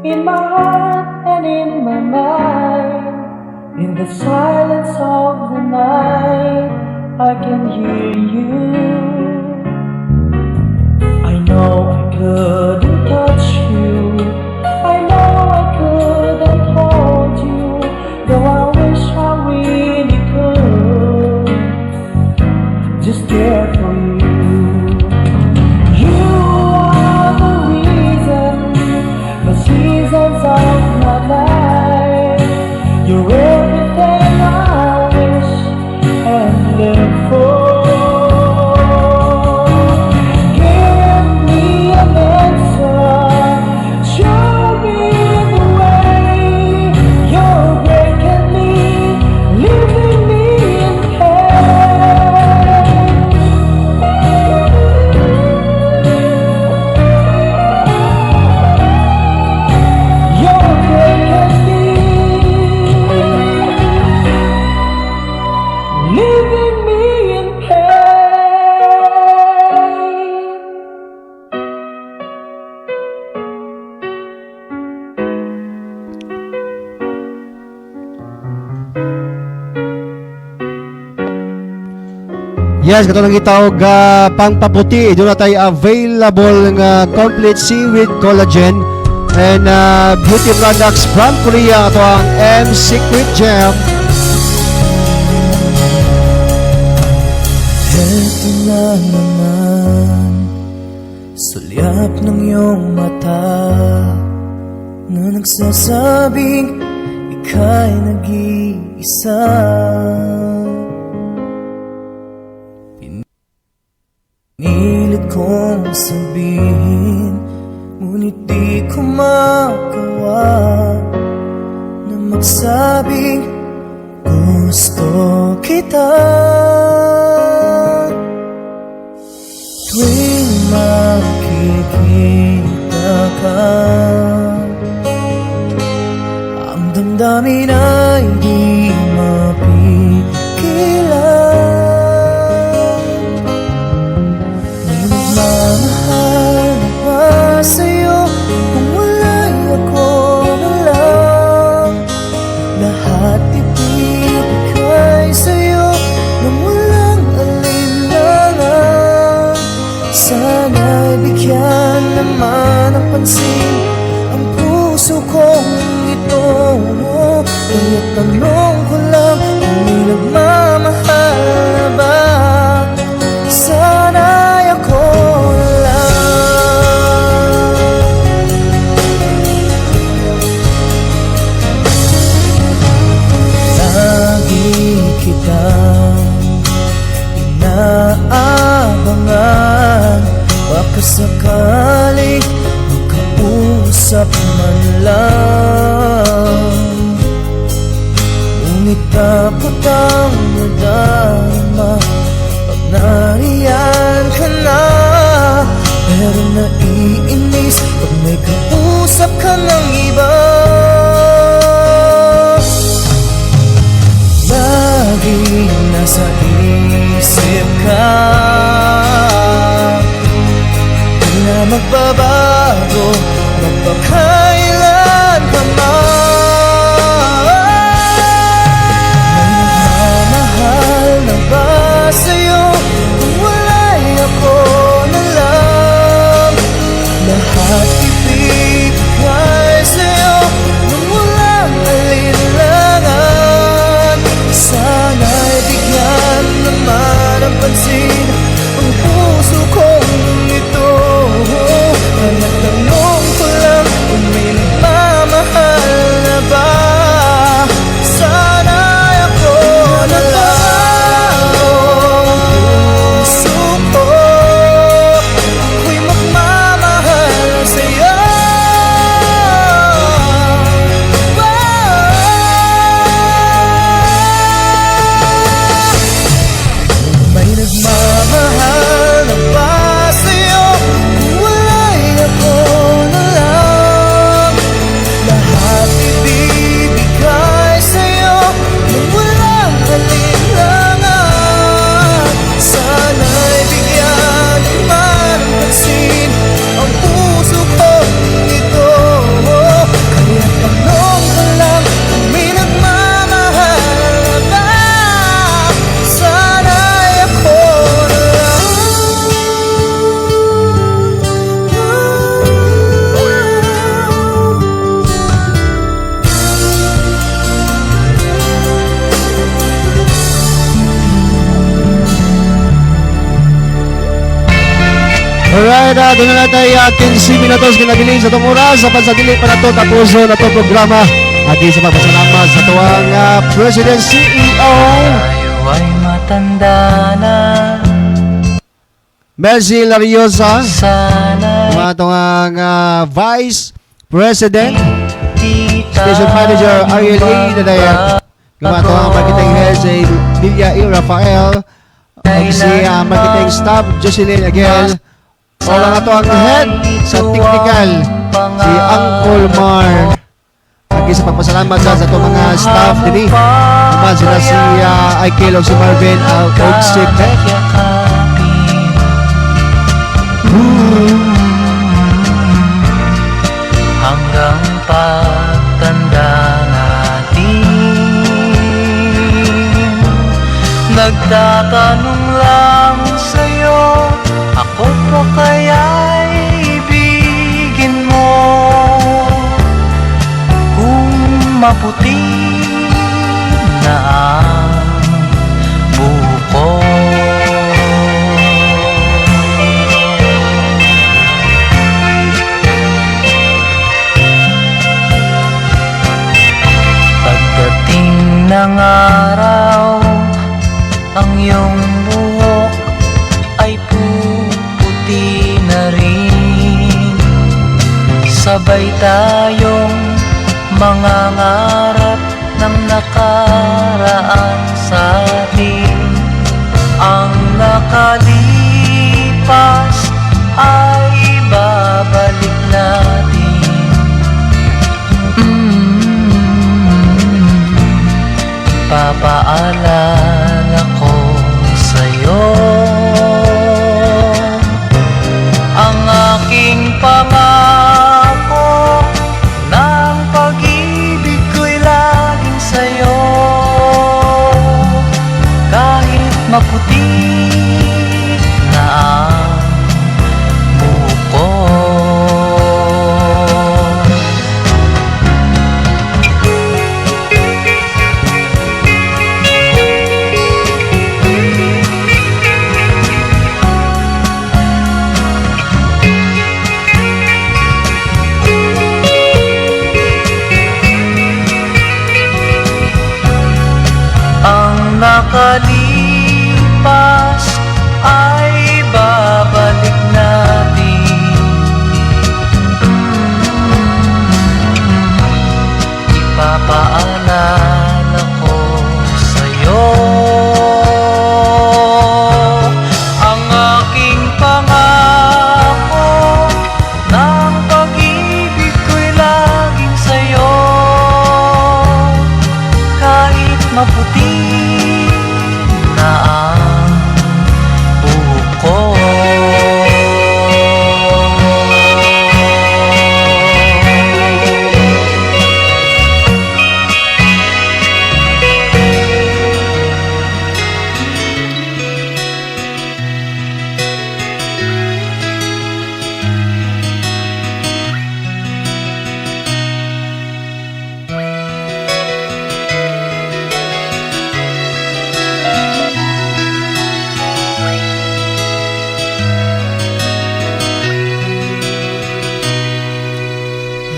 in my heart and in my mind. In the silence of the night, I can hear you. I know I couldn't touch you, I know I couldn't hold you, though I wish I really could just care for you. You are the reason, the seasons of my life. You're everything I wish and live for. Give me an answer, show me the way. You're breaking me, leaving me in You're breaking me, leaving me in pain. Yes, katong gitawag pangpaputi. Doon na tayo available nga complete seaweed collagen and beauty products from Korea. Ito ang M Secret Gem. Eto na naman, sulyap ng iyong mata na nagsasabing ika'y nag-iisa. Pinilit kong sabihin, ngunit di ko magawa. kita. Tuwing makikita ka, ang damdamin ay di mapigilan. May nagmamahal na ba sa'yo kung wala'y ako na lang? Lahat ibibigay sa'yo nang walang alinlangan. Sana'y bigyan naman ng pansin ang puso kong ito. Kaya tanong ko lang kung may nagmamahal na ba? Sana'y ako lang. Lagi kitang inaabangan, baka sakaling magkausap man lang. Ngunit dapat ang nadama pag nariyan ka na. Pero naiinis pag may kausap ka ng iba. Laging nasa isip ka, di na magbabago magpakailan ka man. May nagmamahal na ba sa'yo kung wala'y ako na lang? Lahat ibibigay sa'yo nang walang alinlangan. Sana'y bigyan naman ng pansin ang puso kong ito. Kaya tanong ko lang kung may nagmamahal na ba? Sana'y ako na lang. Puso ko, ako'y magmamahal sa'yo. May nagmamahal na ba sa'yo kung wala'y ako na lang? Lahat ibibigay sa'yo nang walang alinlangan. Sana'y bigyan naman ng pansin ang puso kong ito. Kaya tanong ko lang kung may nagmamahal na ba? Sana'y ako na Alright, doon na natin 15 minutos kinabilin sa itong oras sa pansadili pa na ito tapuso na ito programa at di sa pagpasalamat sa tuwang President CEO tayo ay matanda na. Mercy Lariosa, Sana mga itong Vice President, di Station Manager Ariel A. Dadaya, mga itong Marketing Head sa Villa E. Rafael, si Marketing Staff Jocelyn Aguel, o lang ito ang head sa technical si Uncle Mar. Lagi sa pagpasalamat sa itong mga staff din naman sila si Aikil o si Marvin o si Beck. hanggang pagtanda natin. Nagtatanong lang sa'yo, ako pa kaya'y ibigin mo? Kung maputi na ang buko, pagdating ng araw, ang iyong buhok ay puputi na rin. Sabay tayong mangangarap ng nakaraan sa atin. Ipapaalala ko sa'yo ang aking pangako ng pag-ibig ko'y laging sa'yo. Kahit maputi na ang buko. Ang nakalipas ay babalik natin. Ipapaalala ko sa'yo ang aking pangako ng pag-ibig ko'y laging sa'yo. Kahit maputi na ang buhok ko.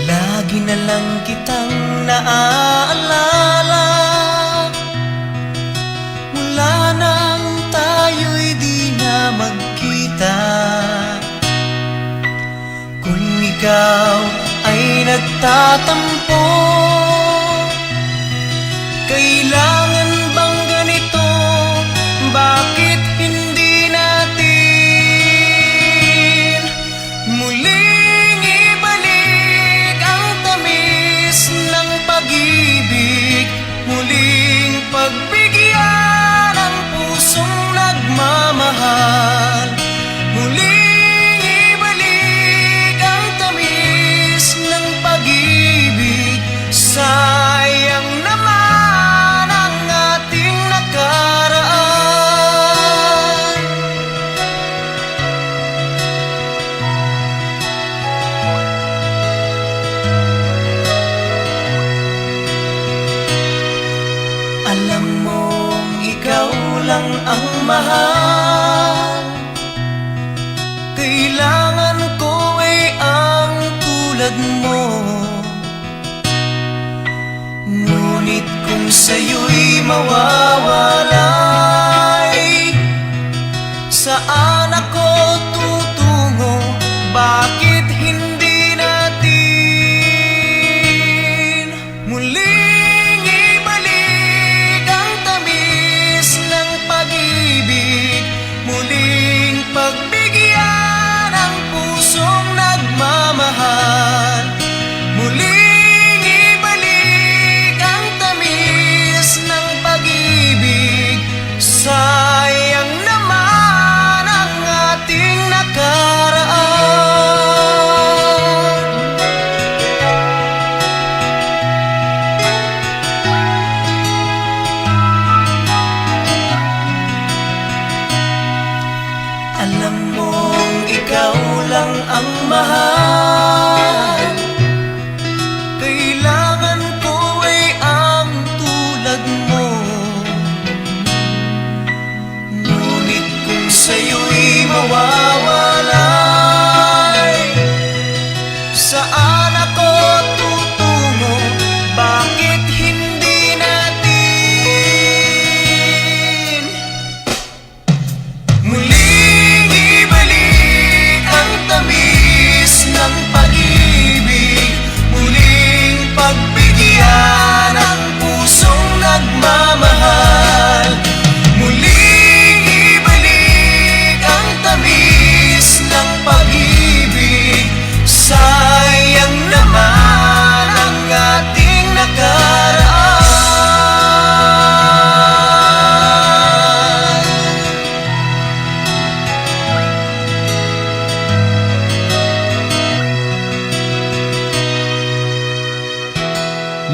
Lagi na lang kitang naaalala mula nang tayo'y di na magkita. Kung ikaw ay nagtatampo, kailangan bang ganito? Bakit hindi natin muling ibalik ang tamis ng pag-ibig? Muling pagbigyan ang pusong nagmamahal. Muling ibalik ang tamis ng pag-ibig.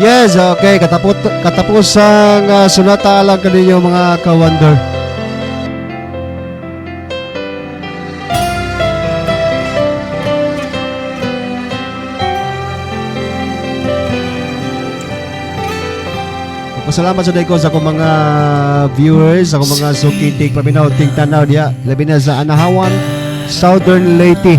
Yes, okay. Katapusang sunata lang kaninyo mga ka-wonder. Pasalamat sa ko sa akong mga viewers, sa akong mga sukitik, paminaw, ting tanaw diya. Labi na sa Anahawan, Southern Leyte.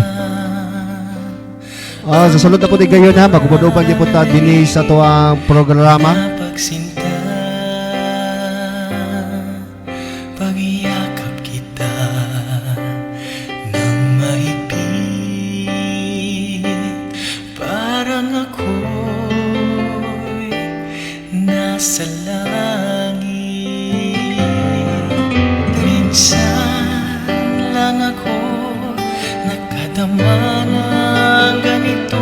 Sa sunod na po di gayon ha, magubod-ubang di po ta dini sa tuwang programa. Pagsinta, pag-iyakap kita ng mahigpit, parang ako'y nasa langit. Minsan lang ako nakadama ng ganito,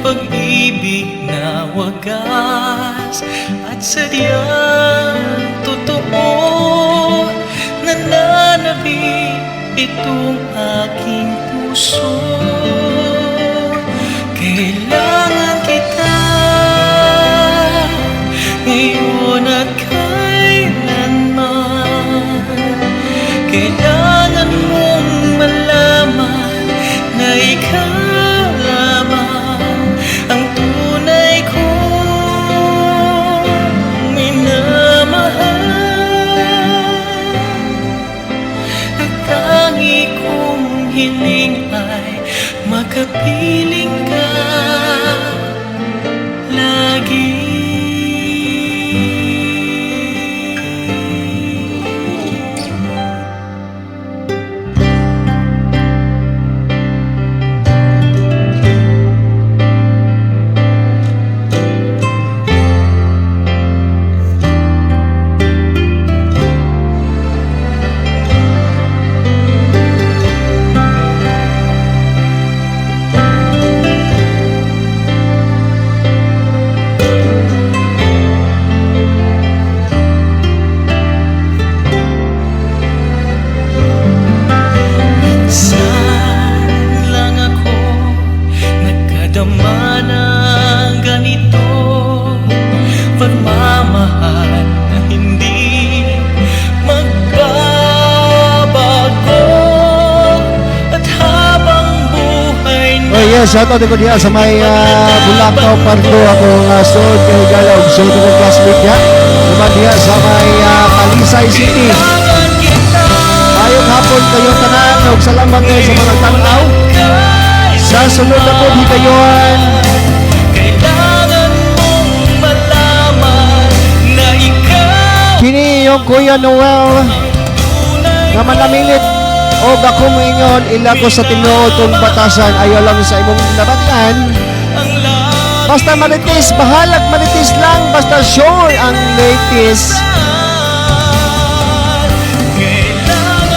pag-ibig na wagas at sadyang totoo. Nananabik itong aking puso, kailangan kita ngayon at kailanman. Kailangan mong malaman na ikaw lamang ang tunay kong minamahal. At tangi kong hiling ay makapiling ka lagi. Shout out ko diya sa may Bulacau Pardo akong suod kay Galaw suod ko classmate diya naman diya sa may Talisay City. Ayong hapon kayo tanan ug salamat kayo sa mga tanaw. Sa sunod na po di kayon Kailangan mong malaman na ikaw kini yung Kuya Noel nga manamilit o ako mo ingon ila ko sa tinuod kong batasan ayaw lang sa imong nabatian. Basta manitis, bahalag manitis lang, basta sure ang latest.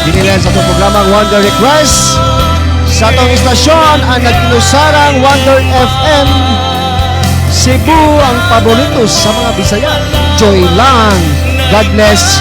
Dinilan sa itong programang Wonder Request sa itong istasyon ang nagkinusarang Wonder FM Cebu, ang paborito sa mga Bisaya. Joy lang. God bless.